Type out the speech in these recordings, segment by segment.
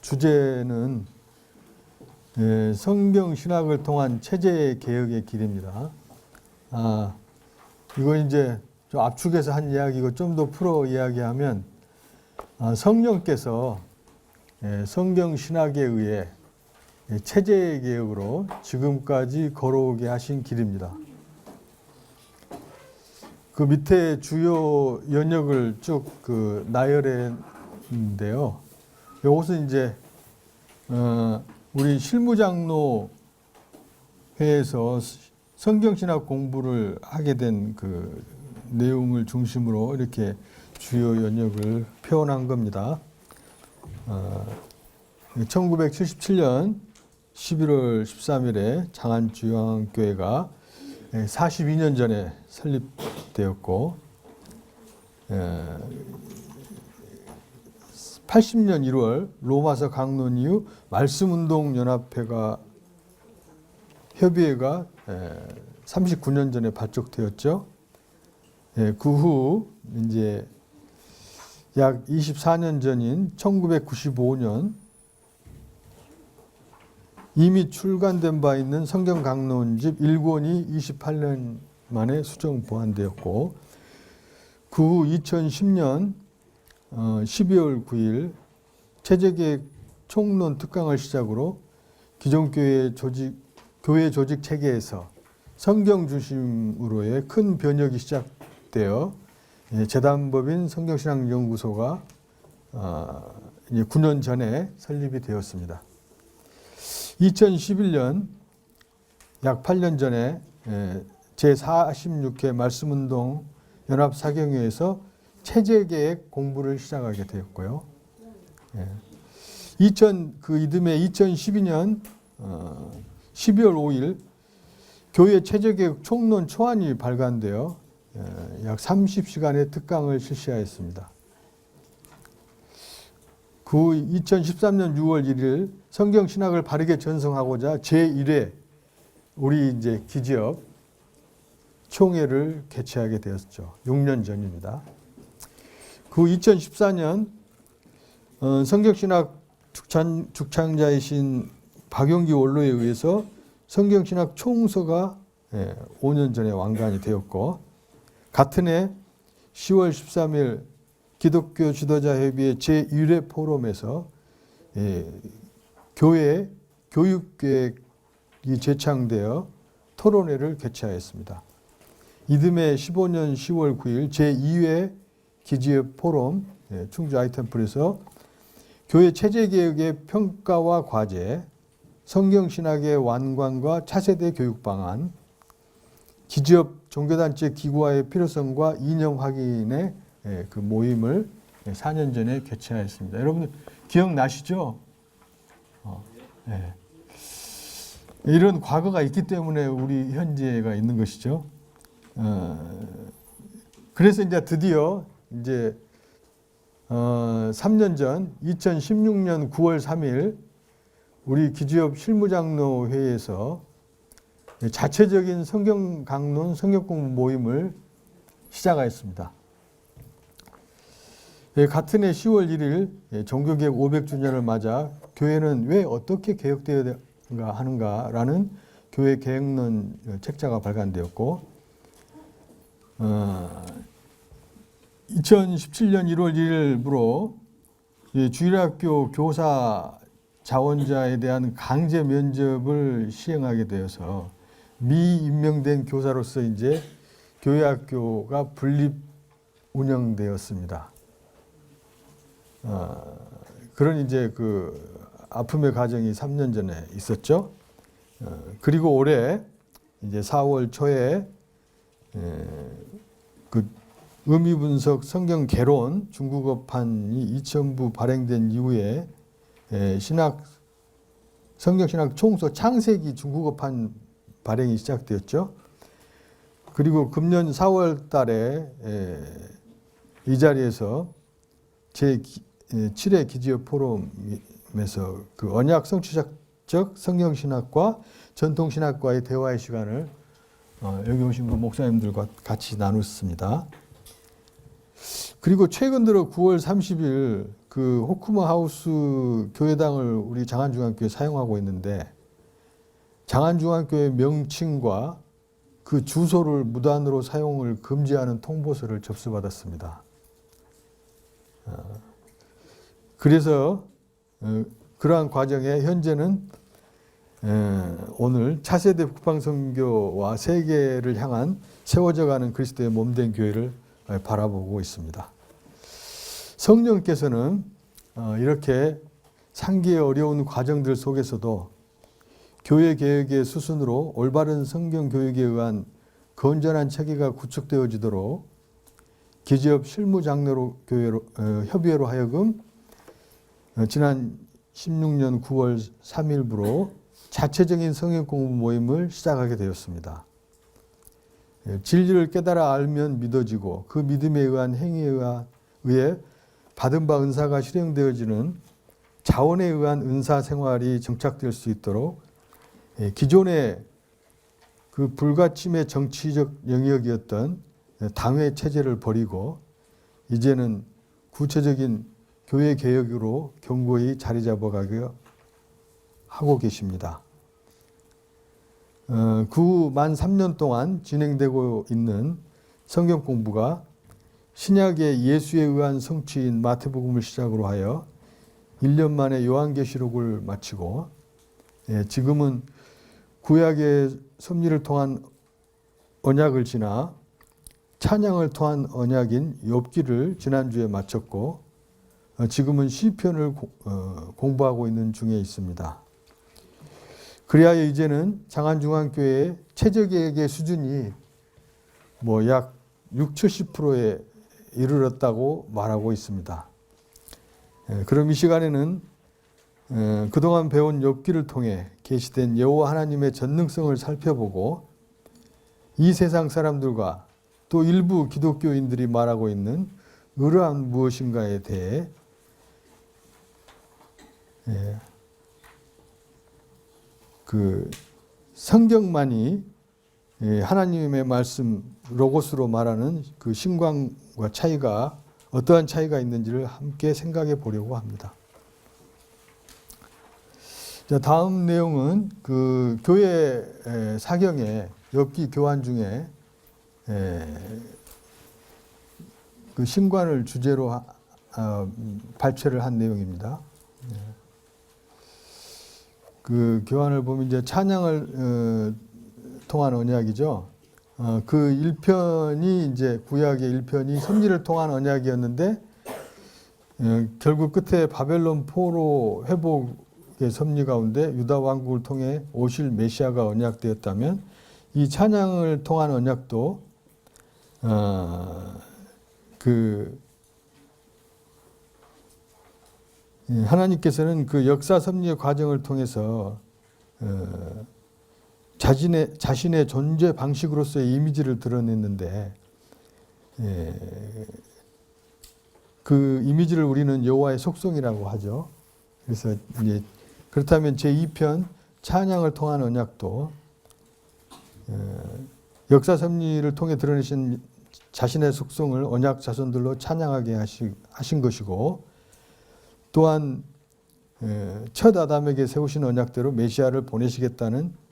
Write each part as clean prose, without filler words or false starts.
주제는 성경 신학을 통한 체제 개혁의 길입니다. 이거 이제 좀 압축해서 한 이야기고 좀 더 풀어 이야기하면 성령께서 성경 신학에 의해 체제 개혁으로 지금까지 걸어오게 하신 길입니다. 그 밑에 주요 연역을 쭉 나열했는데요. 이것은 이제 우리 실무장로회에서 성경신학 공부를 하게 된 그 내용을 중심으로 이렇게 주요 연역을 표현한 겁니다. 1977년 11월 13일에 장안주영교회가 42년 전에 설립되었고 80년 1월 로마서 강론 이후 말씀운동연합회가 협의회가 39년 전에 발족되었죠. 그 후 이제 약 24년 전인 1995년 이미 출간된 바 있는 성경 강론집 1권이 28년 만에 수정 보완되었고 그 후 2010년 12월 9일 체제개혁 총론 특강을 시작으로 기존 교회 조직 체계에서 성경 중심으로의 큰 변혁이 시작되어 재단법인 성경신학연구소가 이제 9년 전에 설립이 되었습니다. 2011년 약 8년 전에 제46회 말씀운동 연합사경회에서 체제개혁 공부를 시작하게 되었고요. 이듬해 2012년 12월 5일 교회 체제개혁 총론 초안이 발간되어 약 30시간의 특강을 실시하였습니다. 그 2013년 6월 1일 성경신학을 바르게 전송하고자 제1회 우리 이제 기지업 총회를 개최하게 되었죠. 6년 전입니다. 그 2014년 성경신학 죽창자이신 박용기 원로에 의해서 성경신학 총서가 5년 전에 완간이 되었고 같은 해 10월 13일 기독교 지도자협의회 제1회 포럼에서 교회 교육계획이 제창되어 토론회를 개최하였습니다. 이듬해 15년 10월 9일 제2회 기지업 포럼 충주 아이템플에서 교회 체제개혁의 평가와 과제, 성경신학의 완관과 차세대 교육 방안, 기지업 종교단체 기구화의 필요성과 이념 확인의 그 모임을 4년 전에 개최하였습니다. 여러분들 기억나시죠? 네. 이런 과거가 있기 때문에 우리 현재가 있는 것이죠. 그래서 이제 드디어 이제 3년 전 2016년 9월 3일 우리 기지업 실무장로회에서 자체적인 성경 강론 성경 공부 모임을 시작하였습니다. 같은 해 10월 1일 종교개혁 500주년을 맞아 교회는 왜 어떻게 개혁되어야 하는가라는 교회 개혁론 책자가 발간되었고 2017년 1월 1일부로 주일학교 교사 자원자에 대한 강제 면접을 시행하게 되어서 미임명된 교사로서 이제 교회 학교가 분립 운영되었습니다. 그런 이제 그 아픔의 과정이 3년 전에 있었죠. 그리고 올해 이제 4월 초에 그 의미분석 성경 개론 중국어판이 2000부 발행된 이후에 성경신학 총서 창세기 중국어판 발행이 시작되었죠. 그리고 금년 4월 달에 이 자리에서 제7회 기지업 포럼에서 그 언약 성취적 성경신학과 전통신학과의 대화의 시간을 여기 오신 그 목사님들과 같이 나눴습니다. 그리고 최근 들어 9월 30일 그 호쿠마 하우스 교회당을 우리 장안중앙교회 사용하고 있는데 장안중앙교회 명칭과 그 주소를 무단으로 사용을 금지하는 통보서를 접수받았습니다. 그래서 그러한 과정에 현재는 오늘 차세대 국방선교와 세계를 향한 세워져가는 그리스도의 몸된 교회를 바라보고 있습니다. 성령께서는 이렇게 상기의 어려운 과정들 속에서도 교회 개혁의 수순으로 올바른 성경 교육에 의한 건전한 체계가 구축되어지도록 기지업 실무장로로 교회로 협의회로 하여금 지난 16년 9월 3일부로 자체적인 성경 공부 모임을 시작하게 되었습니다. 진리를 깨달아 알면 믿어지고 그 믿음에 의한 행위에 의해 받은 바 은사가 실행되어지는 자원에 의한 은사 생활이 정착될 수 있도록 기존의 그 불가침의 정치적 영역이었던 당회 체제를 버리고 이제는 구체적인 교회 개혁으로 견고히 자리 잡아가게 하고 계십니다. 그 만 3년 동안 진행되고 있는 성경 공부가 신약의 예수에 의한 성취인 마태복음을 시작으로 하여 1년 만에 요한계시록을 마치고 지금은 구약의 섭리를 통한 언약을 지나 찬양을 통한 언약인 욥기를 지난주에 마쳤고 지금은 시편을 공부하고 있는 중에 있습니다. 그리하여 이제는 장안중앙교회의 최저계획의 수준이 약 60-70%에 이르렀다고 말하고 있습니다. 그럼 이 시간에는 그동안 배운 욥기를 통해 계시된 여호와 하나님의 전능성을 살펴보고 이 세상 사람들과 또 일부 기독교인들이 말하고 있는 의로함 무엇인가에 대해 그 성경만이 하나님의 말씀 로고스로 말하는 그 신광과 차이가 어떠한 차이가 있는지를 함께 생각해 보려고 합니다. 자, 다음 내용은 그 교회 사경의 엽기 교환 중에 그 신관을 주제로 발췌를 한 내용입니다. 그 교환을 보면 이제 찬양을 통한 언약이죠. 그 1편이 이제 구약의 1편이 섭리를 통한 언약이었는데 결국 끝에 바벨론 포로 회복의 섭리 가운데 유다 왕국을 통해 오실 메시아가 언약되었다면 이 찬양을 통한 언약도 하나님께서는 그 역사 섭리의 과정을 통해서 자신의 존재 방식으로서의 이미지를 드러냈는데 그 이미지를 우리는 여호와의 속성이라고 하죠. 그래서 이제 그렇다면 제2편 찬양을 통한 언약도 역사 섭리를 통해 드러내신 자신의 속성을 언약 자손들로 찬양하게 하신 것이고 또한 첫 아담에게 세우신 언약대로 메시아를 보내시겠다는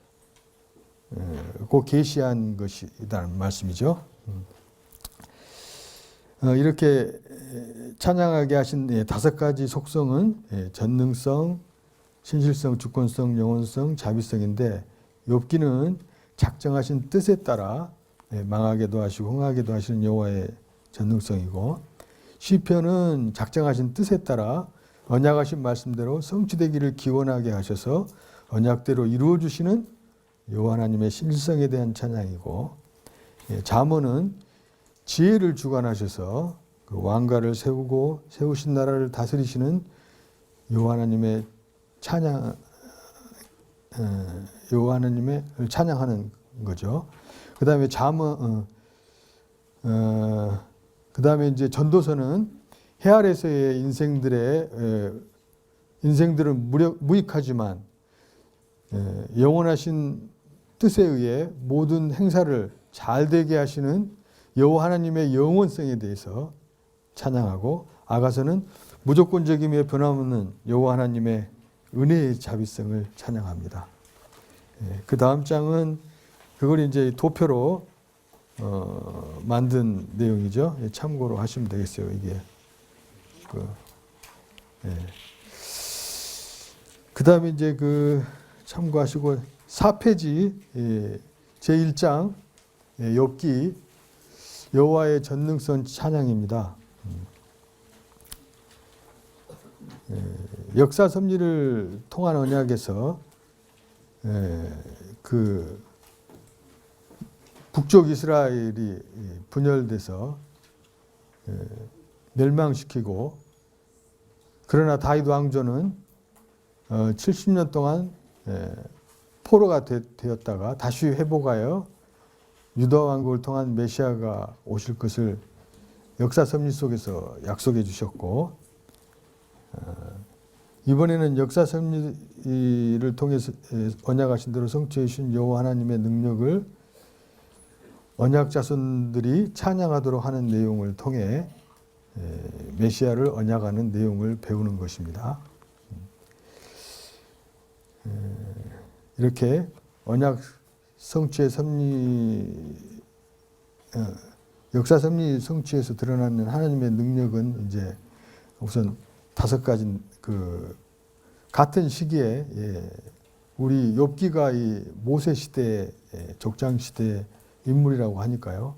그 계시한 것이라는 말씀이죠. 이렇게 찬양하게 하신 5가지 속성은 전능성, 신실성, 주권성, 영원성, 자비성인데 욥기는 작정하신 뜻에 따라 망하게도 하시고 흥하게도 하시는 여호와의 전능성이고 시편은 작정하신 뜻에 따라 언약하신 말씀대로 성취되기를 기원하게 하셔서 언약대로 이루어 주시는 여호와 하나님의 신실성에 대한 찬양이고 잠언은 지혜를 주관하셔서 그 왕가를 세우고 세우신 나라를 다스리시는 여호와 하나님의 찬양, 여호와 하나님을 찬양하는 거죠. 그 다음에 그 다음에 이제 전도서는 해 아래서의 인생들은 무익하지만 영원하신 뜻에 의해 모든 행사를 잘 되게 하시는 여호와 하나님의 영원성에 대해서 찬양하고 아가서는 무조건적이며 변함없는 여호와 하나님의 은혜의 자비성을 찬양합니다. 그 다음 장은 그걸 이제 도표로 만든 내용이죠. 참고로 하시면 되겠어요. 이게 그 다음에 이제 그 참고하시고 4페이지 제1장 욥기 여호와의 전능성 찬양입니다. 역사 섭리를 통한 언약에서 그 북쪽 이스라엘이 분열돼서 멸망시키고, 그러나 다윗 왕조는 70년 동안 포로가 되었다가 다시 회복하여 유다 왕국을 통한 메시아가 오실 것을 역사 섭리 속에서 약속해 주셨고, 이번에는 역사 섭리를 통해서 언약하신 대로 성취해 주신 여호와 하나님의 능력을 언약 자손들이 찬양하도록 하는 내용을 통해 메시아를 언약하는 내용을 배우는 것입니다. 이렇게 언약 성취의 섭리, 역사 섭리 성취에서 드러나는 하나님의 능력은 이제 우선 5가지 그 같은 시기에 우리 욥기가 이 모세 시대, 족장 시대 인물이라고 하니까요.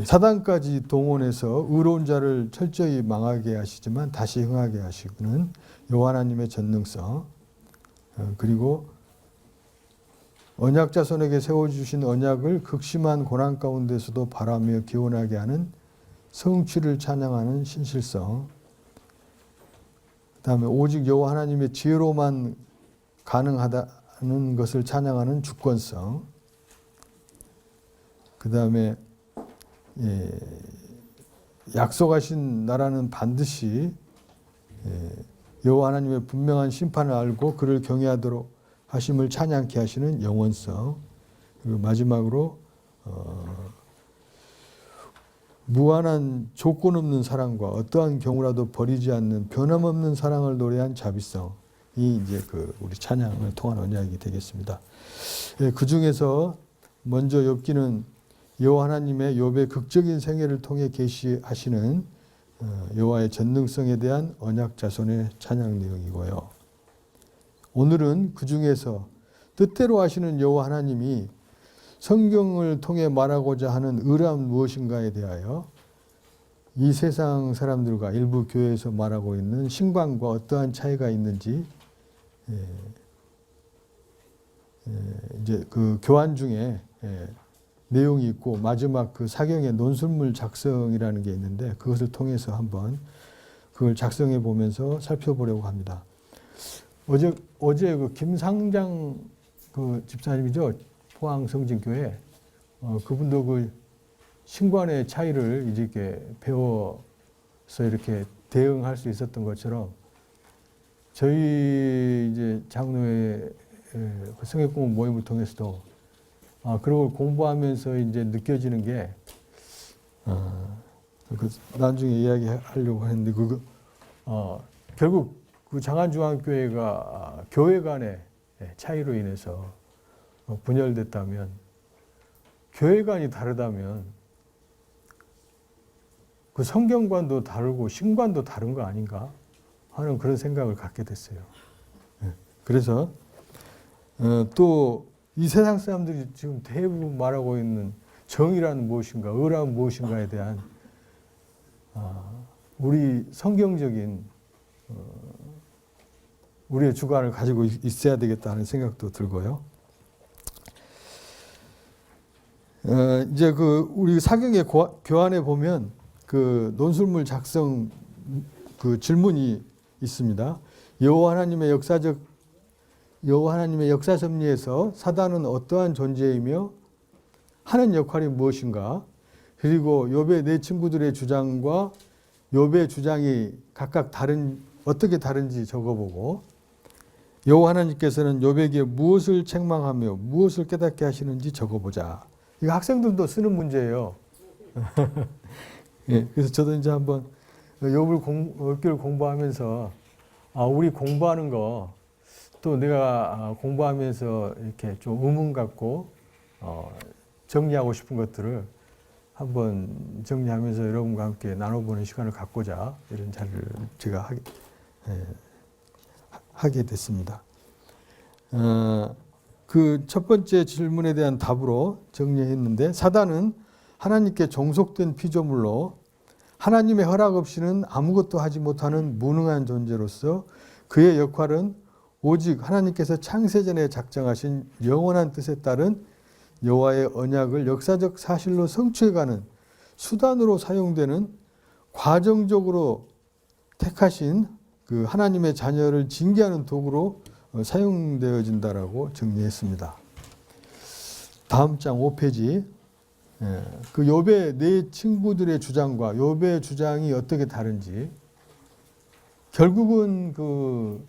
사단까지 동원해서 의로운 자를 철저히 망하게 하시지만 다시 흥하게 하시는 여호와 하나님의 전능성, 그리고 언약 자손에게 세워주신 언약을 극심한 고난 가운데서도 바라며 기원하게 하는 성취를 찬양하는 신실성, 그 다음에 오직 여호와 하나님의 지혜로만 가능하다는 것을 찬양하는 주권성, 그 다음에 약속하신 나라는 반드시 여호와 하나님의 분명한 심판을 알고 그를 경외하도록 하심을 찬양케 하시는 영원성, 그리고 마지막으로 무한한 조건 없는 사랑과 어떠한 경우라도 버리지 않는 변함없는 사랑을 노래한 자비성이 이제 그 우리 찬양을 통한 언약이 되겠습니다. 그 중에서 먼저 욥기는 여호와 하나님의 욥의 극적인 생애를 통해 계시하시는 여호와의 전능성에 대한 언약 자손의 찬양 내용이고요. 오늘은 그 중에서 뜻대로 하시는 여호와 하나님이 성경을 통해 말하고자 하는 의라는 무엇인가에 대하여 이 세상 사람들과 일부 교회에서 말하고 있는 신관과 어떠한 차이가 있는지 이제 그 교환 중에 내용이 있고, 마지막 그 사경의 논술물 작성이라는 게 있는데 그것을 통해서 한번 그걸 작성해 보면서 살펴보려고 합니다. 어제 그 김상장 그 집사님이죠, 포항 성진교회, 그분도 그 신관의 차이를 이렇게 배워서 이렇게 대응할 수 있었던 것처럼 저희 이제 장로회 성역공부 모임을 통해서도 그걸 공부하면서 이제 느껴지는 게 나중에 이야기하려고 했는데 결국 그 장안중앙교회가 교회 간의 차이로 인해서 분열됐다면, 교회관이 다르다면 그 성경관도 다르고 신관도 다른 거 아닌가 하는 그런 생각을 갖게 됐어요. 그래서 또 이 세상 사람들이 지금 대부분 말하고 있는 정의란 무엇인가, 의란 무엇인가에 대한 우리 성경적인 우리의 주관을 가지고 있어야 되겠다는 생각도 들고요. 이제 그 우리 사경의 교환에 보면 그 논술물 작성 그 질문이 있습니다. 여호와 하나님의 역사 섭리에서 사단은 어떠한 존재이며 하는 역할이 무엇인가? 그리고 욥의 네 친구들의 주장과 욥의 주장이 각각 어떻게 다른지 적어보고, 여호와 하나님께서는 욥에게 무엇을 책망하며 무엇을 깨닫게 하시는지 적어보자. 이거 학생들도 쓰는 문제예요. 예, 그래서 저도 이제 한번 욥기를 공부하면서 우리 공부하는 거 또 내가 공부하면서 이렇게 좀 의문 갖고 정리하고 싶은 것들을 한번 정리하면서 여러분과 함께 나눠보는 시간을 갖고자 이런 자리를 제가 하게 됐습니다. 그 첫 번째 질문에 대한 답으로 정리했는데, 사단은 하나님께 종속된 피조물로 하나님의 허락 없이는 아무것도 하지 못하는 무능한 존재로서 그의 역할은 오직 하나님께서 창세전에 작정하신 영원한 뜻에 따른 여호와의 언약을 역사적 사실로 성취해가는 수단으로 사용되는 과정적으로 택하신 그 하나님의 자녀를 징계하는 도구로 사용되어진다라고 정리했습니다. 다음 장 5페이지. 그 욥의 네 친구들의 주장과 욥의 주장이 어떻게 다른지, 결국은 그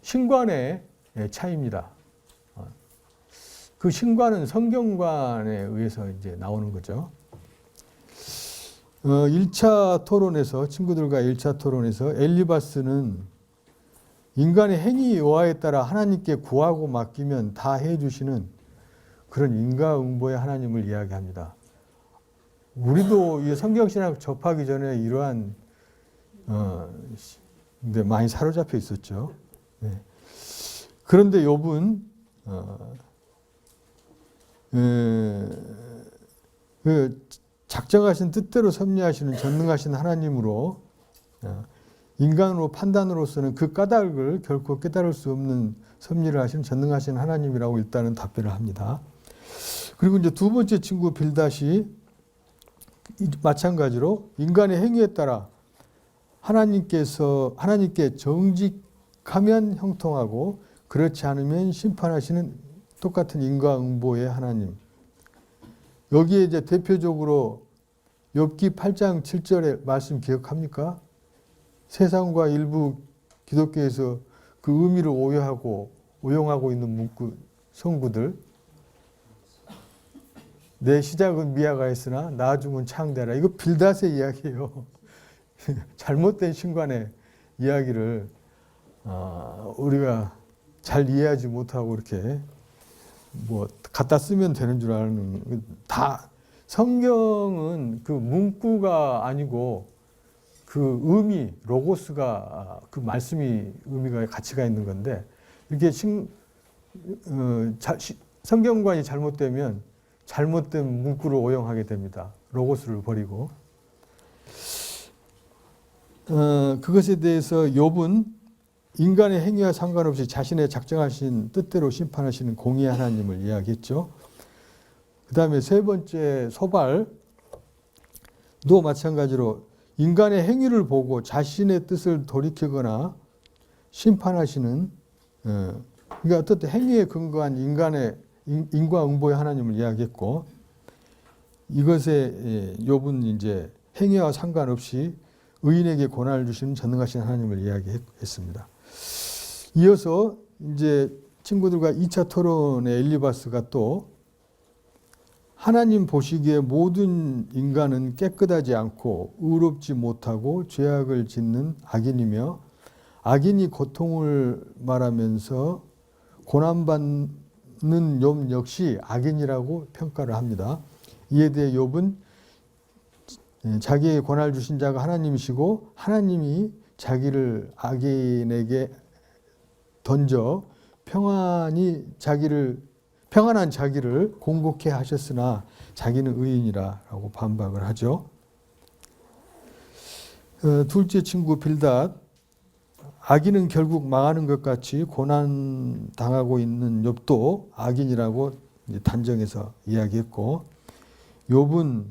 신관의 차이입니다. 그 신관은 성경관에 의해서 이제 나오는 거죠. 1차 토론에서, 친구들과 1차 토론에서 엘리바스는 인간의 행위 여하에 따라 하나님께 구하고 맡기면 다 해주시는 그런 인과응보의 하나님을 이야기합니다. 우리도 이 성경신학 접하기 전에 이러한 근데 많이 사로잡혀 있었죠. 네. 그런데 욥은 그 작정하신 뜻대로 섭리하시는 전능하신 하나님으로 인간으로 판단으로서는 그 까닭을 결코 깨달을 수 없는 섭리를 하시는 전능하신 하나님이라고 일단은 답변을 합니다. 그리고 이제 두 번째 친구 빌닷이 마찬가지로 인간의 행위에 따라 하나님께 정직하면 형통하고 그렇지 않으면 심판하시는 똑같은 인과응보의 하나님. 여기에 이제 대표적으로 욥기 8장 7절의 말씀 기억합니까? 세상과 일부 기독교에서 그 의미를 오용하고 있는 문구, 성구들. 내 시작은 미아가 했으나 나중은 창대하라. 이거 빌닷의 이야기예요. 잘못된 신관의 이야기를 우리가 잘 이해하지 못하고 이렇게 뭐 갖다 쓰면 되는 줄 아는, 다 성경은 그 문구가 아니고 그 의미, 로고스가 그 말씀이 의미가 가치가 있는 건데, 이렇게 성경관이 잘못되면 잘못된 문구를 오용하게 됩니다. 로고스를 버리고. 그것에 대해서 욥은 인간의 행위와 상관없이 자신의 작정하신 뜻대로 심판하시는 공의의 하나님을 이야기했죠. 그 다음에 세 번째 소발도 마찬가지로 인간의 행위를 보고 자신의 뜻을 돌이키거나 심판하시는, 그러니까 어떤 행위에 근거한 인과응보의 하나님을 이야기했고, 이것에 욥은 이제 행위와 상관없이 의인에게 고난을 주시는 전능하신 하나님을 이야기했습니다. 이어서 이제 친구들과 2차 토론의 엘리바스가 또 하나님 보시기에 모든 인간은 깨끗하지 않고 의롭지 못하고 죄악을 짓는 악인이며 악인이 고통을 말하면서 고난받는 욥 역시 악인이라고 평가를 합니다. 이에 대해 욥은 자기에게 고난을 주신 자가 하나님이시고 하나님이 자기를 악인에게 던져 평안한 자기를 공고케 하셨으나 자기는 의인이라고 반박을 하죠. 둘째 친구 빌닷, 악인은 결국 망하는 것 같이 고난 당하고 있는 욥도 악인이라고 단정해서 이야기했고, 욥은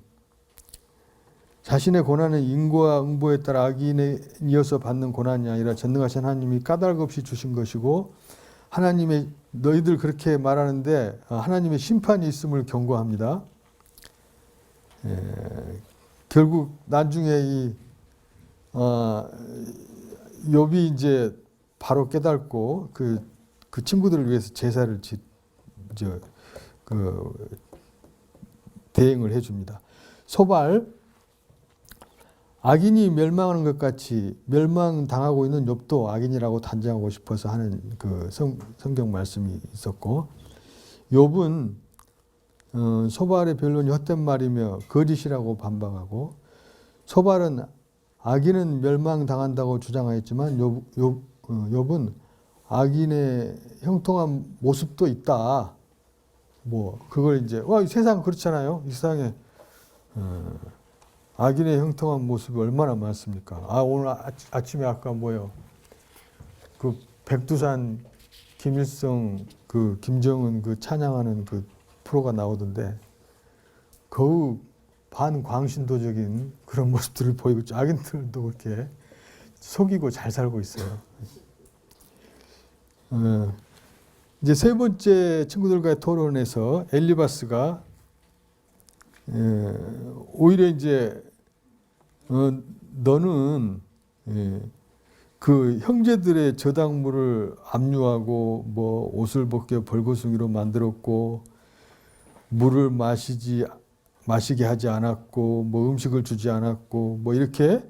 자신의 고난은 인과 응보에 따라 악인에 이어서 받는 고난이 아니라 전능하신 하나님이 까닭 없이 주신 것이고, 하나님의 너희들 그렇게 말하는데 하나님의 심판이 있음을 경고합니다. 결국 나중에 욥이 이제 바로 깨닫고 그 친구들을 위해서 제사를 대행을 해줍니다. 소발, 악인이 멸망하는 것 같이 멸망당하고 있는 욥도 악인이라고 단정하고 싶어서 하는 그 성경 말씀이 있었고, 욥은 소발의 변론이 헛된 말이며 거짓이라고 반박하고, 소발은 악인은 멸망당한다고 주장하였지만 욥은 악인의 형통한 모습도 있다. 뭐 그걸 이제 이 세상 그렇잖아요. 이 세상에 악인의 형통한 모습이 얼마나 많습니까? 오늘 아침에 아까 뭐요? 그 백두산 김일성 그 김정은 그 찬양하는 그 프로가 나오던데 거의 반광신도적인 그런 모습들을 보이고 있죠. 악인들도 그렇게 속이고 잘 살고 있어요. 이제 세 번째 친구들과의 토론에서 엘리바스가 오히려 이제 너는 그 형제들의 저당물을 압류하고 뭐 옷을 벗겨 벌거숭이로 만들었고 물을 마시게 하지 않았고 뭐 음식을 주지 않았고 뭐 이렇게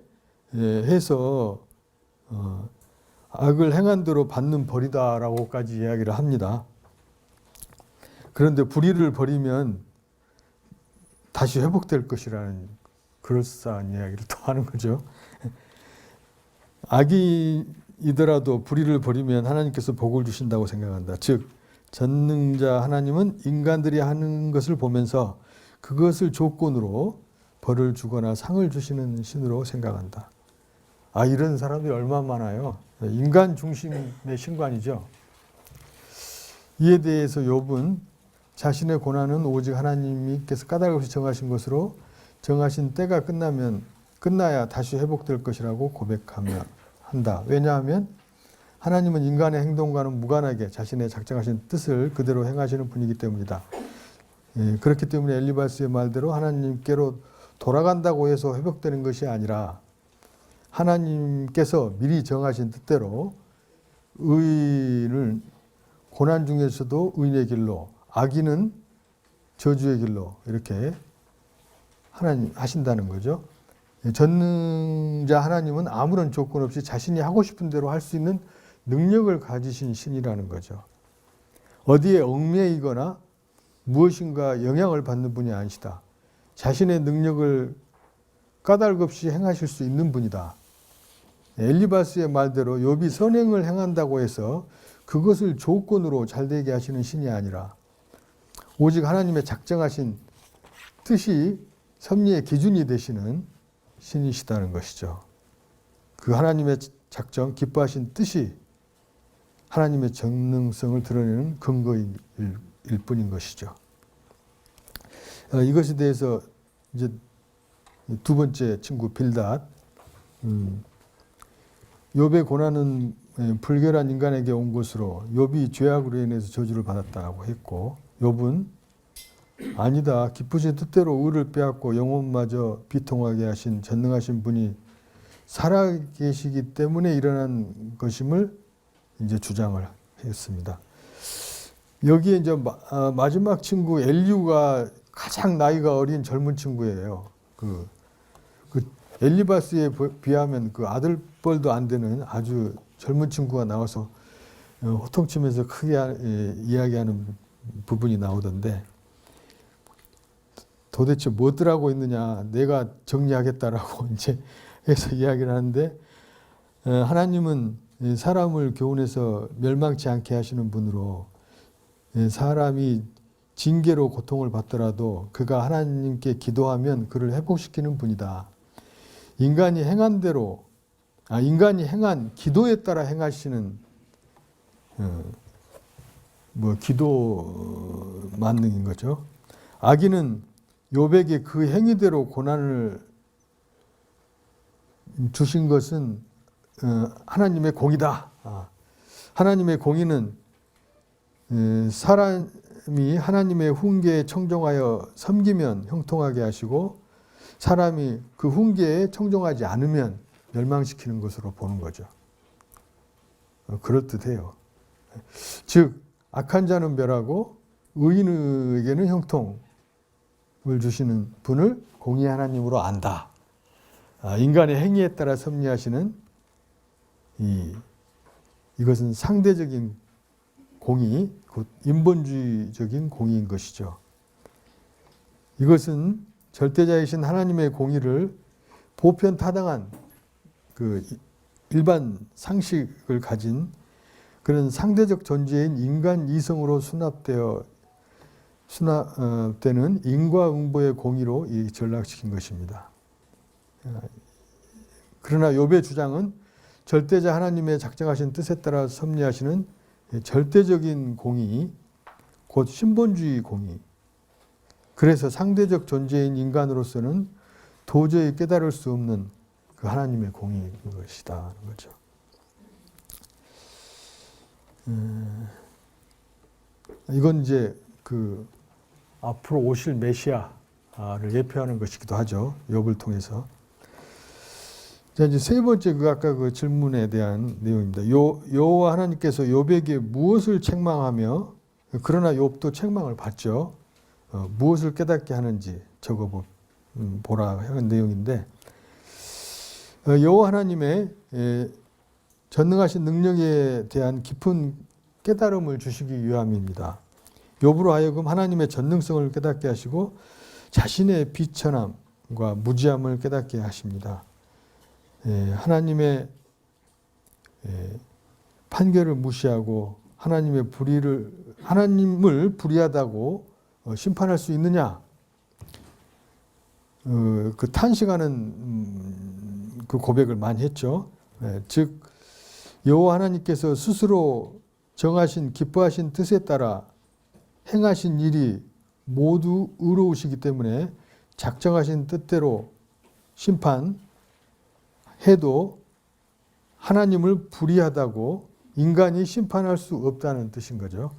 해서 악을 행한 대로 받는 벌이다라고까지 이야기를 합니다. 그런데 불의를 버리면 다시 회복될 것이라는 그럴싸한 이야기를 또 하는 거죠. 악이더라도 불의를 버리면 하나님께서 복을 주신다고 생각한다. 즉 전능자 하나님은 인간들이 하는 것을 보면서 그것을 조건으로 벌을 주거나 상을 주시는 신으로 생각한다. 이런 사람들이 얼마나 많아요. 인간 중심의 신관이죠. 이에 대해서 욥은 자신의 고난은 오직 하나님께서 까닭없이 정하신 것으로 정하신 때가 끝나야 다시 회복될 것이라고 고백하며 한다. 왜냐하면 하나님은 인간의 행동과는 무관하게 자신의 작정하신 뜻을 그대로 행하시는 분이기 때문이다. 그렇기 때문에 엘리바스의 말대로 하나님께로 돌아간다고 해서 회복되는 것이 아니라 하나님께서 미리 정하신 뜻대로 의인을 고난 중에서도 의인의 길로, 악인은 저주의 길로 이렇게 하나님 하신다는 거죠. 전능자 하나님은 아무런 조건 없이 자신이 하고 싶은 대로 할 수 있는 능력을 가지신 신이라는 거죠. 어디에 얽매이거나 무엇인가 영향을 받는 분이 아니시다. 자신의 능력을 까닭 없이 행하실 수 있는 분이다. 엘리바스의 말대로 욥이 선행을 행한다고 해서 그것을 조건으로 잘되게 하시는 신이 아니라 오직 하나님의 작정하신 뜻이 섭리의 기준이 되시는 신이시다는 것이죠. 그 하나님의 작정, 기뻐하신 뜻이 하나님의 전능성을 드러내는 근거일 뿐인 것이죠. 이것에 대해서 이제 두 번째 친구 빌닷, 욥의 고난은 불결한 인간에게 온 것으로 욥이 죄악으로 인해서 저주를 받았다고 했고, 욥은 아니다, 기쁘신 뜻대로 의를 빼앗고 영혼마저 비통하게 하신 전능하신 분이 살아계시기 때문에 일어난 것임을 이제 주장을 했습니다. 여기에 이제 마지막 친구 엘리후가 가장 나이가 어린 젊은 친구예요. 그 엘리바스에 비하면 그 아들뻘도 안 되는 아주 젊은 친구가 나와서 호통치면서 크게 이야기하는 부분이 나오던데, 도대체 뭐들 하고 있느냐, 내가 정리하겠다라고 이제 해서 이야기를 하는데, 하나님은 사람을 교훈해서 멸망치 않게 하시는 분으로 사람이 징계로 고통을 받더라도 그가 하나님께 기도하면 그를 회복시키는 분이다. 인간이 행한 대로, 인간이 행한 기도에 따라 행하시는 기도 만능인 거죠. 악인은 욥에게 그 행위대로 고난을 주신 것은 하나님의 공이다. 하나님의 공의는 사람이 하나님의 훈계에 청종하여 섬기면 형통하게 하시고 사람이 그 훈계에 청종하지 않으면 멸망시키는 것으로 보는 거죠. 그럴듯해요. 즉 악한 자는 멸하고 의인에게는 형통을 주시는 분을 공의 하나님으로 안다. 인간의 행위에 따라 섭리하시는 이것은 상대적인 공의, 곧 인본주의적인 공의인 것이죠. 이것은 절대자이신 하나님의 공의를 보편타당한 그 일반 상식을 가진 그런 상대적 존재인 인간 이성으로 수납되는 인과응보의 공의로 전락시킨 것입니다. 그러나 욥의 주장은 절대자 하나님의 작정하신 뜻에 따라 섭리하시는 절대적인 공의, 곧 신본주의 공의. 그래서 상대적 존재인 인간으로서는 도저히 깨달을 수 없는 그 하나님의 공의인 것이다 하는 거죠. 이건 이제 그 앞으로 오실 메시아를 예표하는 것이기도 하죠. 욥을 통해서. 자, 이제 세 번째 아까 그 질문에 대한 내용입니다. 여호와 하나님께서 욥에게 무엇을 책망하며 그러나 욥도 책망을 받죠. 무엇을 깨닫게 하는지 적어 보라 하는 내용인데 여호와 하나님의 전능하신 능력에 대한 깊은 깨달음을 주시기 위함입니다. 욥으로 하여금 하나님의 전능성을 깨닫게 하시고 자신의 비천함과 무지함을 깨닫게 하십니다. 하나님의 판결을 무시하고 하나님을 불의하다고 심판할 수 있느냐? 그 탄식하는 그 고백을 많이 했죠. 즉 여호와 하나님께서 스스로 정하신 기뻐하신 뜻에 따라 행하신 일이 모두 의로우시기 때문에 작정하신 뜻대로 심판해도 하나님을 불의하다고 인간이 심판할 수 없다는 뜻인 거죠.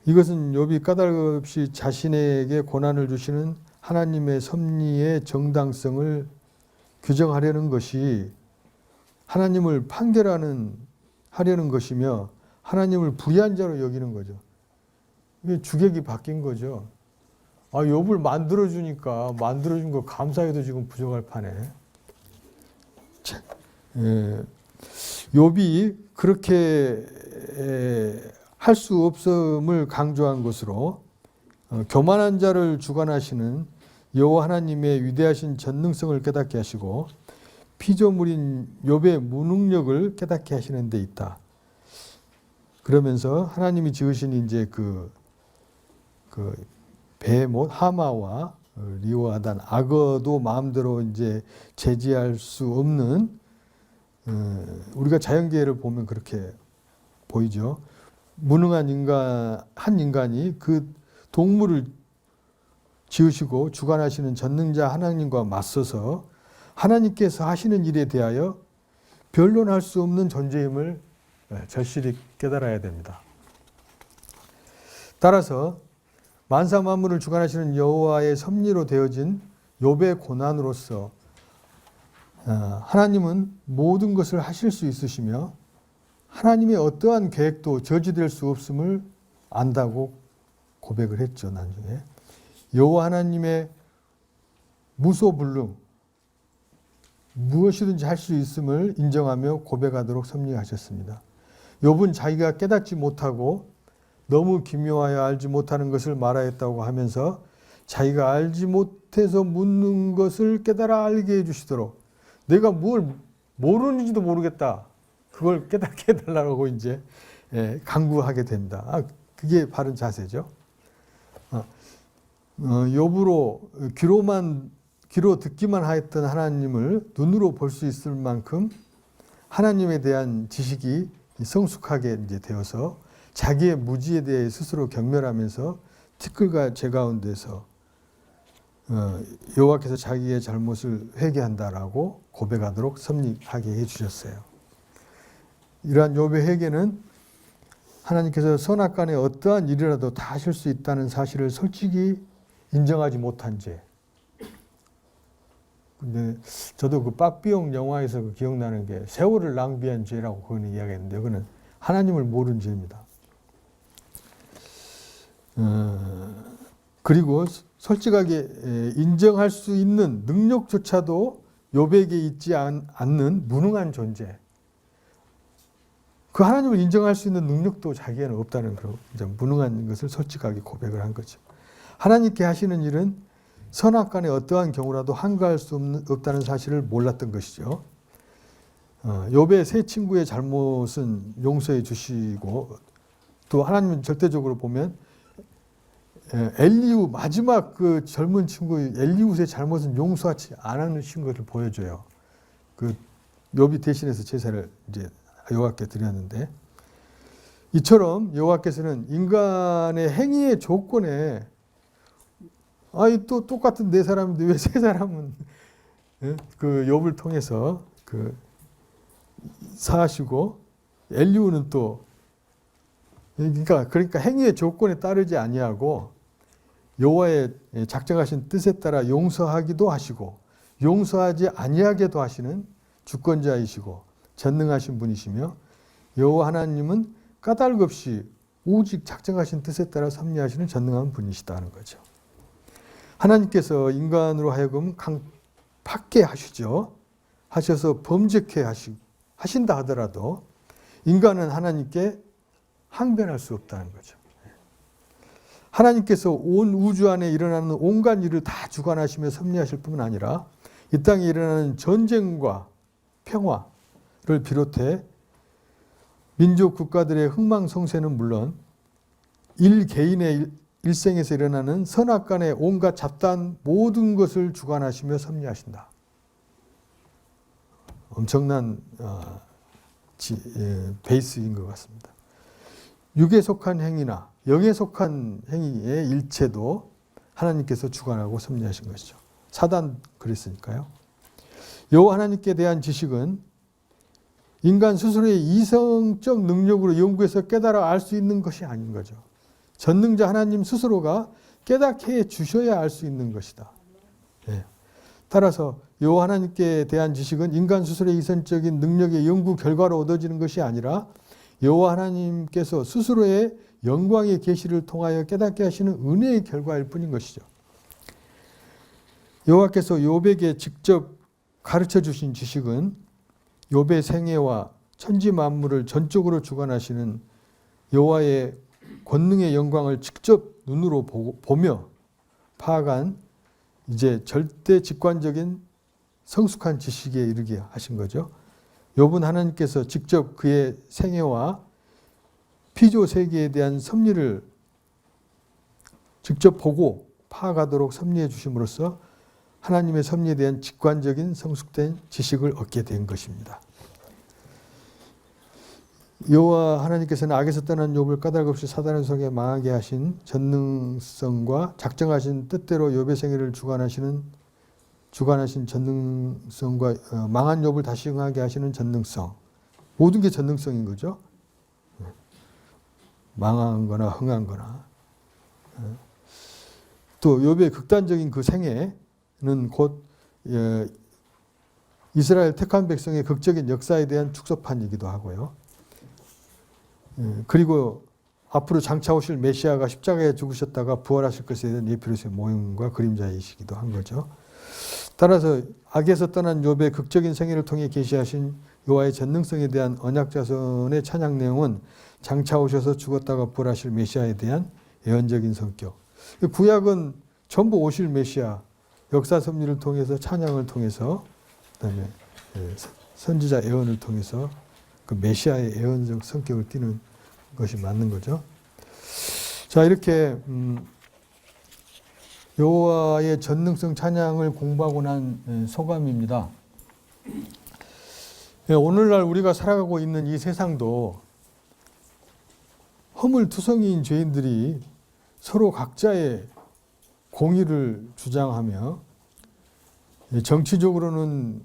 이것은 욥이 까닭없이 자신에게 고난을 주시는 하나님의 섭리의 정당성을 규정하려는 것이 하나님을 판결하려는 것이며 하나님을 불의한 자로 여기는 거죠. 이게 주객이 바뀐 거죠. 욥을 만들어주니까 만들어준 거 감사해도 지금 부족할 판에. 욥이 그렇게 할 수 없음을 강조한 것으로 교만한 자를 주관하시는 여호와 하나님의 위대하신 전능성을 깨닫게 하시고 피조물인 욥의 무능력을 깨닫게 하시는 데 있다. 그러면서 하나님이 지으신 이제 그 베헤못 하마와 리오아단 악어도 마음대로 이제 제지할 수 없는 우리가 자연계를 보면 그렇게 보이죠. 무능한 한 인간이 그 동물을 지으시고 주관하시는 전능자 하나님과 맞서서 하나님께서 하시는 일에 대하여 변론할 수 없는 존재임을 절실히 깨달아야 됩니다. 따라서 만사 만물을 주관하시는 여호와의 섭리로 되어진 욥의 고난으로서 하나님은 모든 것을 하실 수 있으시며 하나님의 어떠한 계획도 저지될 수 없음을 안다고 고백을 했죠. 나중에 여호와 하나님의 무소불능 무엇이든지 할 수 있음을 인정하며 고백하도록 섭리하셨습니다. 욥은 자기가 깨닫지 못하고 너무 기묘하여 알지 못하는 것을 말하였다고 하면서 자기가 알지 못해서 묻는 것을 깨달아 알게 해주시도록 내가 뭘 모르는지도 모르겠다. 그걸 깨닫게 해달라고 이제 강구하게 됩니다. 그게 바른 자세죠. 욥으로 귀로 듣기만 하였던 하나님을 눈으로 볼 수 있을 만큼 하나님에 대한 지식이 성숙하게 이제 되어서 자기의 무지에 대해 스스로 경멸하면서 티끌과 재 가운데서 여호와께서 자기의 잘못을 회개한다라고 고백하도록 섭리하게 해주셨어요. 이러한 욥의 회개는 하나님께서 선악간에 어떠한 일이라도 다 하실 수 있다는 사실을 솔직히 인정하지 못한 죄. 근데 저도 그 박비용 영화에서 기억나는 게 세월을 낭비한 죄라고 그거는 이야기했는데 그거는 하나님을 모르는 죄입니다. 그리고 솔직하게 인정할 수 있는 능력조차도 욥에게 있지 않는 무능한 존재. 그 하나님을 인정할 수 있는 능력도 자기에는 없다는 그런 이제 무능한 것을 솔직하게 고백을 한 거죠. 하나님께 하시는 일은 선악간에 어떠한 경우라도 한가할 수 없다는 사실을 몰랐던 것이죠. 욥의 세 친구의 잘못은 용서해 주시고 또 하나님은 절대적으로 보면 엘리후 마지막 그 젊은 친구 엘리후의 잘못은 용서하지 않으신 것을 보여줘요. 그 욥이 대신해서 제사를 이제 여호와께 드렸는데 이처럼 여호와께서는 인간의 행위의 조건에 아이 또 똑같은 네 사람인데 왜 세 사람은 그 욥을 통해서 그 사하시고 엘리후는 또 그러니까 행위의 조건에 따르지 아니하고 여호와의 작정하신 뜻에 따라 용서하기도 하시고 용서하지 아니하게도 하시는 주권자이시고 전능하신 분이시며 여호와 하나님은 까닭 없이 오직 작정하신 뜻에 따라 섭리하시는 전능한 분이시다는 거죠. 하나님께서 인간으로 하여금 강팍게 하시죠. 하셔서 범죄케 하신다 하더라도 인간은 하나님께 항변할 수 없다는 거죠. 하나님께서 온 우주 안에 일어나는 온갖 일을 다 주관하시며 섭리하실 뿐만 아니라 이 땅에 일어나는 전쟁과 평화를 비롯해 민족 국가들의 흥망성쇠는 물론 개인의 일생에서 일어나는 선악간의 온갖 잡다한 모든 것을 주관하시며 섭리하신다. 엄청난 베이스인 것 같습니다. 육에 속한 행위나 영에 속한 행위의 일체도 하나님께서 주관하고 섭리하신 것이죠. 사단 그랬으니까요. 여호와 하나님께 대한 지식은 인간 스스로의 이성적 능력으로 연구해서 깨달아 알 수 있는 것이 아닌 거죠. 전능자 하나님 스스로가 깨닫게 해 주셔야 알 수 있는 것이다. 예. 따라서 여호와 하나님께 대한 지식은 인간 스스로의 이성적인 능력의 연구 결과로 얻어지는 것이 아니라 여호와 하나님께서 스스로의 영광의 계시를 통하여 깨닫게 하시는 은혜의 결과일 뿐인 것이죠. 여호와께서 욥에게 직접 가르쳐 주신 지식은 욥의 생애와 천지 만물을 전적으로 주관하시는 여호와의 권능의 영광을 직접 눈으로 보며 파악한 이제 절대 직관적인 성숙한 지식에 이르게 하신 거죠. 욥은 하나님께서 직접 그의 생애와 피조 세계에 대한 섭리를 직접 보고 파악하도록 섭리해 주심으로써 하나님의 섭리에 대한 직관적인 성숙된 지식을 얻게 된 것입니다. 여호와 하나님께서는 악에서 떠난 욥을 까닭없이 사단의 속에 망하게 하신 전능성과 작정하신 뜻대로 욥의 생애를 주관하신 전능성과 망한 욥을 다시 흥하게 하시는 전능성. 모든 게 전능성인 거죠. 망한 거나 흥한 거나. 또 욥의 극단적인 그 생애는 곧 이스라엘 택한 백성의 극적인 역사에 대한 축소판이기도 하고요. 그리고 앞으로 장차 오실 메시아가 십자가에 죽으셨다가 부활하실 것에 대한 예표로서의 모형과 그림자이시기도 한 거죠. 따라서 악에서 떠난 욥의 극적인 생애를 통해 계시하신 여호와의 전능성에 대한 언약자손의 찬양 내용은 장차 오셔서 죽었다가 부활하실 메시아에 대한 예언적인 성격. 구약은 전부 오실 메시아, 역사 섭리를 통해서 찬양을 통해서 그다음에 선지자 예언을 통해서 그 메시아의 예언적 성격을 띠는 것이 맞는 거죠. 자, 이렇게 여호와의 전능성 찬양을 공부하고 난 소감입니다. 오늘날 우리가 살아가고 있는 이 세상도 허물투성이인 죄인들이 서로 각자의 공의를 주장하며 정치적으로는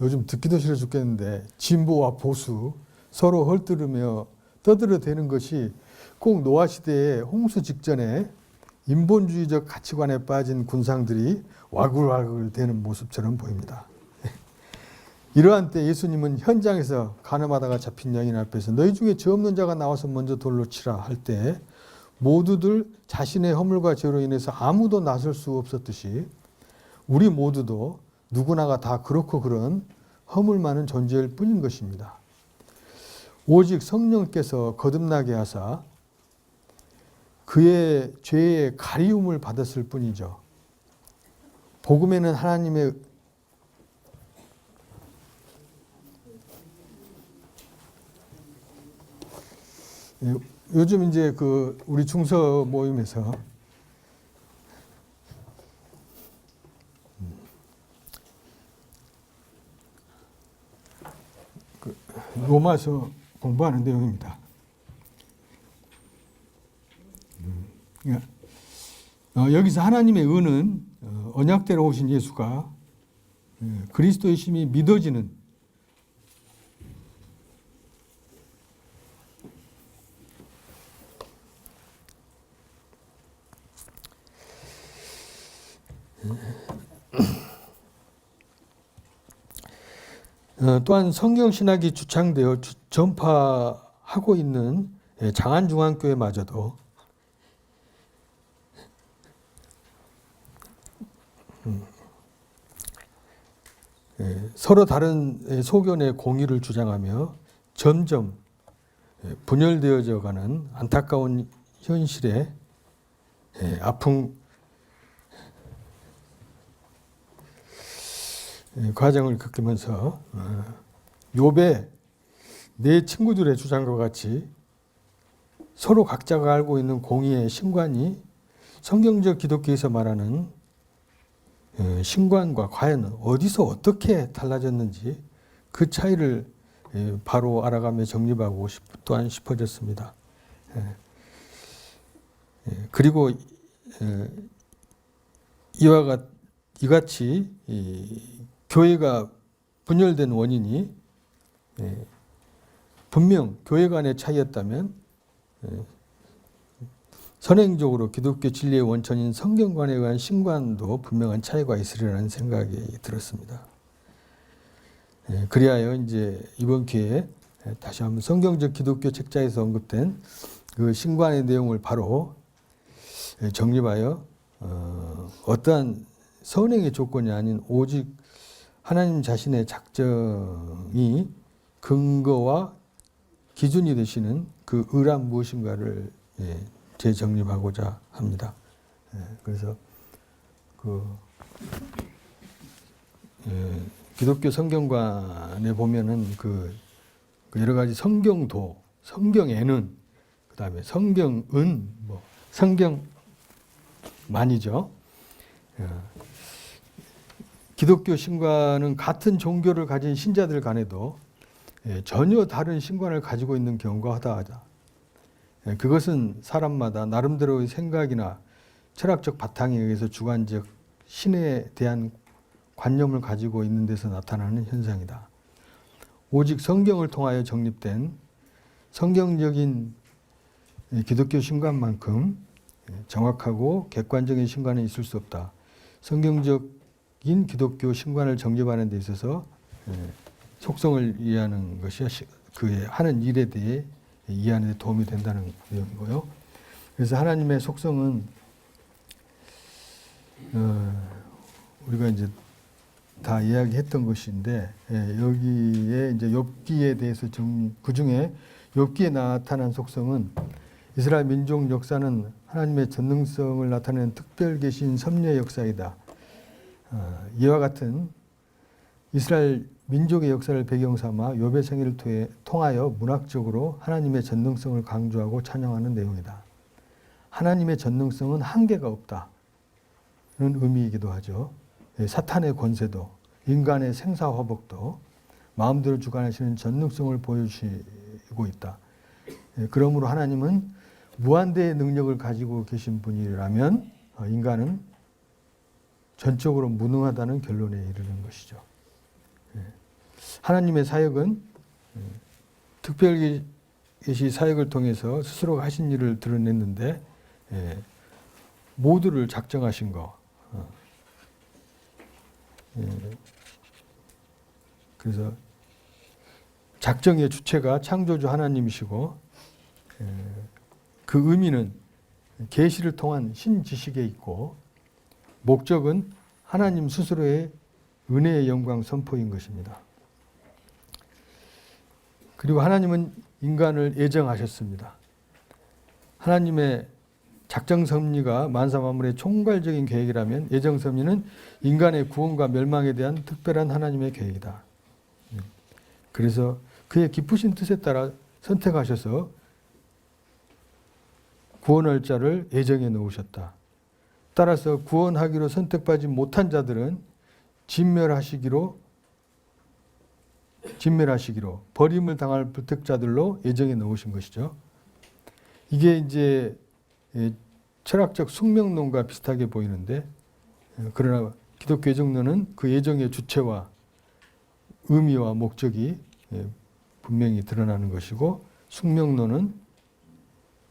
요즘 듣기도 싫어 죽겠는데 진보와 보수 서로 헐뜯으며 떠들어대는 것이 꼭 노아시대의 홍수 직전에 인본주의적 가치관에 빠진 군상들이 와글와글 대는 모습처럼 보입니다. 이러한 때 예수님은 현장에서 간음하다가 잡힌 여인 앞에서 너희 중에 죄 없는 자가 나와서 먼저 돌로 치라 할 때 모두들 자신의 허물과 죄로 인해서 아무도 나설 수 없었듯이 우리 모두도 누구나가 다 그렇고 그런 허물 많은 존재일 뿐인 것입니다. 오직 성령께서 거듭나게 하사 그의 죄의 가리움을 받았을 뿐이죠. 복음에는 하나님의 요즘 이제 그 우리 중서 모임에서 로마서 공부하는 내용입니다. 여기서 하나님의 은은 언약대로 오신 예수가 그리스도이심이 믿어지는 또한 성경신학이 주창되어 전파하고 있는 장안중앙교회마저도 서로 다른 소견의 공의를 주장하며 점점 분열되어져 가는 안타까운 현실에 아픈 과정을 겪으면서 욥의 내 친구들의 주장과 같이 서로 각자가 알고 있는 공의의 신관이 성경적 기독교에서 말하는 신관과 과연 어디서 어떻게 달라졌는지 그 차이를 바로 알아가며 정립하고 또한 싶어졌습니다. 그리고 이같이 교회가 분열된 원인이 분명 교회 간의 차이였다면 선행적으로 기독교 진리의 원천인 성경관에 의한 신관도 분명한 차이가 있으리라는 생각이 들었습니다. 그리하여 이제 이번 기회에 다시 한번 성경적 기독교 책자에서 언급된 그 신관의 내용을 바로 정립하여 어떠한 선행의 조건이 아닌 오직 하나님 자신의 작정이 근거와 기준이 되시는 그 의란 무엇인가를 재정립하고자 합니다. 그래서 기독교 성경관에 보면은 그 여러 가지 성경도, 성경에는, 그 다음에 성경은, 성경만이죠. 기독교 신관은 같은 종교를 가진 신자들 간에도 전혀 다른 신관을 가지고 있는 경우가 허다하다. 그것은 사람마다 나름대로의 생각이나 철학적 바탕에 의해서 주관적 신에 대한 관념을 가지고 있는 데서 나타나는 현상이다. 오직 성경을 통하여 정립된 성경적인 기독교 신관만큼 정확하고 객관적인 신관은 있을 수 없다. 성경적인 기독교 신관을 정립하는 데 있어서 속성을 이해하는 것이 그의 하는 일에 대해 이해하는 데 도움이 된다는 내용이고요. 그래서 하나님의 속성은 우리가 이제 다 이야기했던 것인데 여기에 이제 욥기에 대해서 그 중에 욥기에 나타난 속성은 이스라엘 민족 역사는 하나님의 전능성을 나타내는 특별 계신 섭리의 역사이다. 이와 같은 이스라엘 민족의 역사를 배경 삼아 욥의 생애를 통하여 문학적으로 하나님의 전능성을 강조하고 찬양하는 내용이다. 하나님의 전능성은 한계가 없다는 의미이기도 하죠. 사탄의 권세도 인간의 생사화복도 마음대로 주관하시는 전능성을 보여주시고 있다. 그러므로 하나님은 무한대의 능력을 가지고 계신 분이라면 인간은 전적으로 무능하다는 결론에 이르는 것이죠. 하나님의 사역은 특별히 계시 사역을 통해서 스스로 하신 일을 드러냈는데 모두를 작정하신 거. 그래서 작정의 주체가 창조주 하나님이시고 그 의미는 계시를 통한 신지식에 있고 목적은 하나님 스스로의 은혜의 영광 선포인 것입니다. 그리고 하나님은 인간을 예정하셨습니다. 하나님의 작정 섭리가 만사 만물의 총괄적인 계획이라면 예정 섭리는 인간의 구원과 멸망에 대한 특별한 하나님의 계획이다. 그래서 그의 기쁘신 뜻에 따라 선택하셔서 구원할 자를 예정해 놓으셨다. 따라서 구원하기로 선택받지 못한 자들은 진멸하시기로 버림을 당할 불택자들로 예정해 놓으신 것이죠. 이게 이제 철학적 숙명론과 비슷하게 보이는데, 그러나 기독교 예정론은 그 예정의 주체와 의미와 목적이 분명히 드러나는 것이고, 숙명론은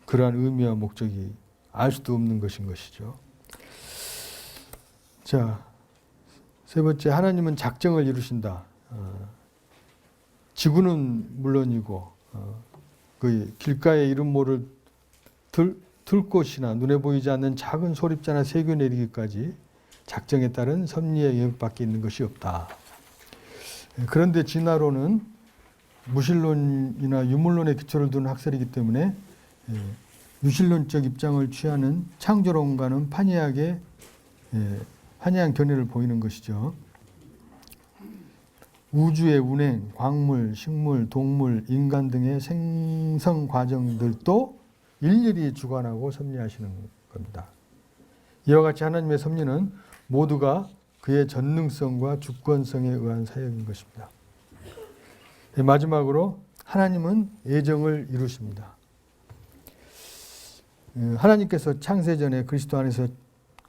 그러한 의미와 목적이 알 수도 없는 것인 것이죠. 자, 세 번째, 하나님은 작정을 이루신다. 지구는 물론이고 그 길가에 이름 모를 들꽃이나 눈에 보이지 않는 작은 소립자나 새겨 내리기까지 작정에 따른 섭리의 영역밖에 있는 것이 없다. 그런데 진화론은 무신론이나 유물론의 기초를 둔 학설이기 때문에 유신론적 입장을 취하는 창조론과는 판이하게 판이한 견해를 보이는 것이죠. 우주의 운행, 광물, 식물, 동물, 인간 등의 생성 과정들도 일일이 주관하고 섭리하시는 겁니다. 이와 같이 하나님의 섭리는 모두가 그의 전능성과 주권성에 의한 사역인 것입니다. 마지막으로 하나님은 예정을 이루십니다. 하나님께서 창세전에 그리스도 안에서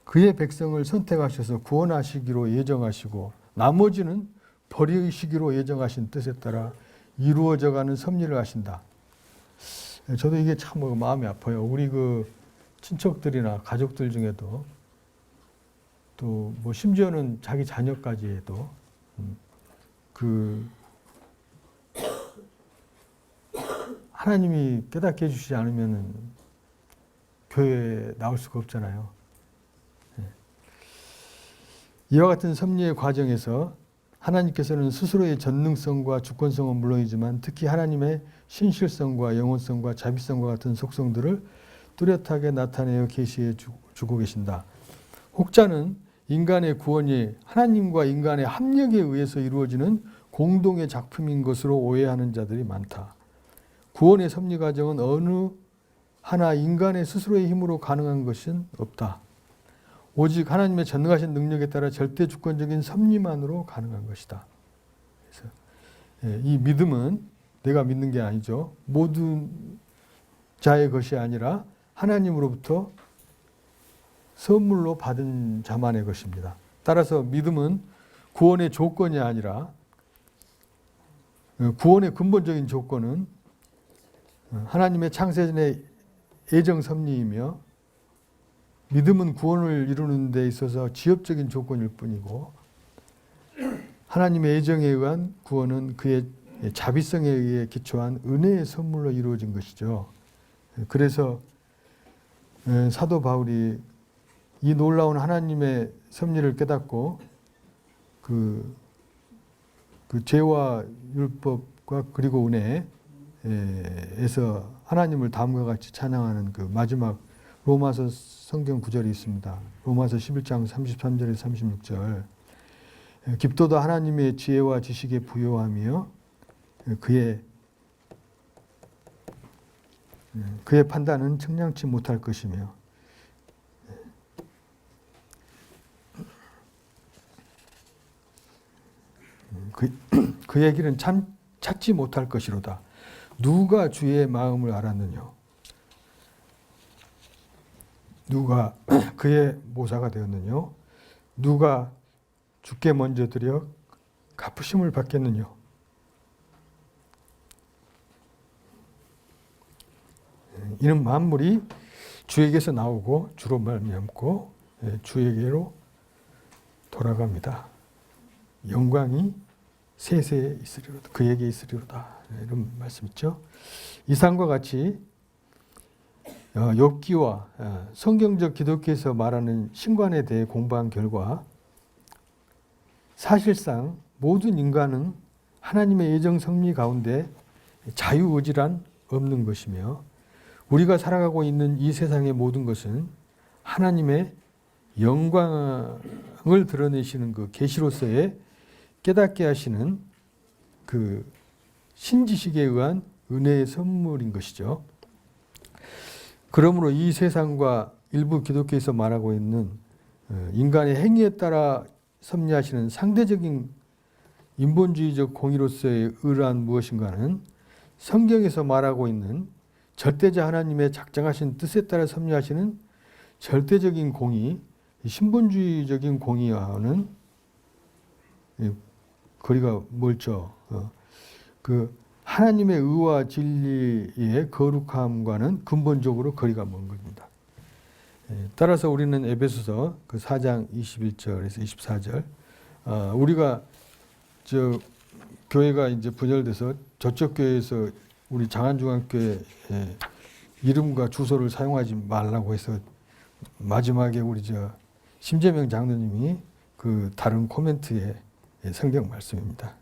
그의 백성을 선택하셔서 구원하시기로 예정하시고 나머지는 버리시기로 예정하신 뜻에 따라 이루어져가는 섭리를 하신다. 저도 이게 참 마음이 아파요. 우리 그 친척들이나 가족들 중에도 또 뭐 심지어는 자기 자녀까지 해도 그 하나님이 깨닫게 해주시지 않으면 교회에 나올 수가 없잖아요. 이와 같은 섭리의 과정에서 하나님께서는 스스로의 전능성과 주권성은 물론이지만 특히 하나님의 신실성과 영원성과 자비성과 같은 속성들을 뚜렷하게 나타내어 계시해 주고 계신다. 혹자는 인간의 구원이 하나님과 인간의 합력에 의해서 이루어지는 공동의 작품인 것으로 오해하는 자들이 많다. 구원의 섭리 과정은 어느 하나 인간의 스스로의 힘으로 가능한 것은 없다. 오직 하나님의 전능하신 능력에 따라 절대 주권적인 섭리만으로 가능한 것이다. 그래서 이 믿음은 내가 믿는 게 아니죠. 모든 자의 것이 아니라 하나님으로부터 선물로 받은 자만의 것입니다. 따라서 믿음은 구원의 조건이 아니라 구원의 근본적인 조건은 하나님의 창세전의 예정 섭리이며 믿음은 구원을 이루는 데 있어서 지엽적인 조건일 뿐이고 하나님의 예정에 의한 구원은 그의 자비성에 의해 기초한 은혜의 선물로 이루어진 것이죠. 그래서 사도 바울이 이 놀라운 하나님의 섭리를 깨닫고 그 죄와 율법과 그리고 은혜에서 하나님을 다음과 같이 찬양하는 그 마지막 로마서 성경 구절이 있습니다. 로마서 11장 33절에서 36절. 깊도다 하나님의 지혜와 지식에 부요하며 그의 판단은 측량치 못할 것이며 그의 길은 참 찾지 못할 것이로다. 누가 주의 마음을 알았느냐? 누가 그의 모사가 되었느냐? 누가 주께 먼저 드려 갚으심을 받겠느냐? 이는 만물이 주에게서 나오고 주로 말미암고 주에게로 돌아갑니다. 영광이 세세에 있으리로다. 그에게 있으리로다. 이런 말씀 있죠. 이상과 같이 욥기와 성경적 기독교에서 말하는 신관에 대해 공부한 결과 사실상 모든 인간은 하나님의 예정 섭리 가운데 자유의지란 없는 것이며 우리가 살아가고 있는 이 세상의 모든 것은 하나님의 영광을 드러내시는 그 계시로서의 깨닫게 하시는 그 신지식에 의한 은혜의 선물인 것이죠. 그러므로 이 세상과 일부 기독교에서 말하고 있는 인간의 행위에 따라 섭리하시는 상대적인 인본주의적 공의로서의 의란 무엇인가는 성경에서 말하고 있는 절대자 하나님의 작정하신 뜻에 따라 섭리하시는 절대적인 공의, 신본주의적인 공의와는 거리가 멀죠. 그 하나님의 의와 진리의 거룩함과는 근본적으로 거리가 먼 겁니다. 따라서 우리는 에베소서 그 4장 21절에서 24절, 우리가 저 교회가 이제 분열돼서 저쪽 교회에서 우리 장안중앙교회 이름과 주소를 사용하지 말라고 해서 마지막에 우리 저 심재명 장로님이 그 다른 코멘트에 성경 말씀입니다.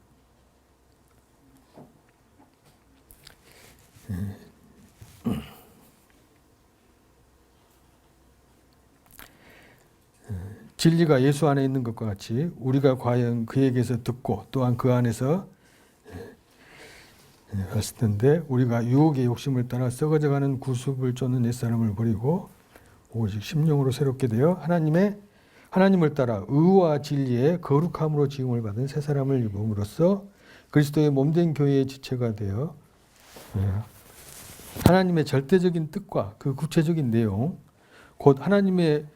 진리가 예수 안에 있는 것과 같이 우리가 과연 그에게서 듣고 또한 그 안에서 했을 텐데 우리가 유혹의 욕심을 따라 썩어져가는 구습을 쫓는 옛사람을 버리고 오직 심령으로 새롭게 되어 하나님을 따라 의와 진리의 거룩함으로 지음을 받은 새 사람을 입음으로써 그리스도의 몸된 교회의 지체가 되어 하나님의 절대적인 뜻과 그 구체적인 내용, 곧 하나님의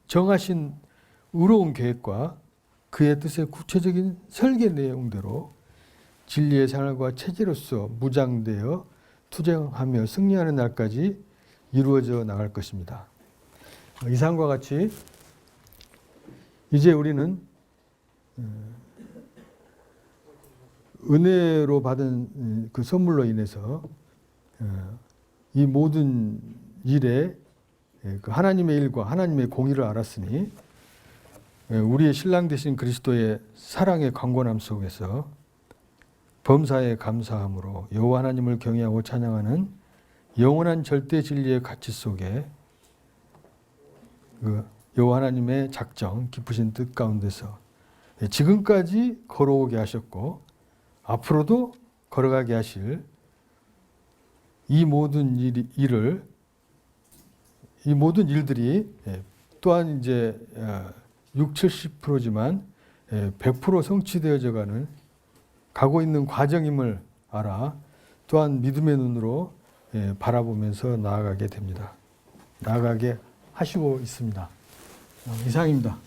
정하신 의로운 계획과 그의 뜻의 구체적인 설계 내용대로 진리의 생활과 체제로서 무장되어 투쟁하며 승리하는 날까지 이루어져 나갈 것입니다. 이상과 같이 이제 우리는 은혜로 받은 그 선물로 인해서 이 모든 일에 그 하나님의 일과 하나님의 공의를 알았으니 우리의 신랑 되신 그리스도의 사랑의 강권함 속에서 범사에 감사함으로 여호와 하나님을 경외하고 찬양하는 영원한 절대 진리의 가치 속에 그 여호와 하나님의 작정, 깊으신 뜻 가운데서 지금까지 걸어오게 하셨고 앞으로도 걸어가게 하실 이 모든 이 모든 일들이 또한 이제 60-70%지만 100% 성취되어져 가고 있는 과정임을 알아 또한 믿음의 눈으로 바라보면서 나아가게 됩니다. 나아가게 하시고 있습니다. 이상입니다.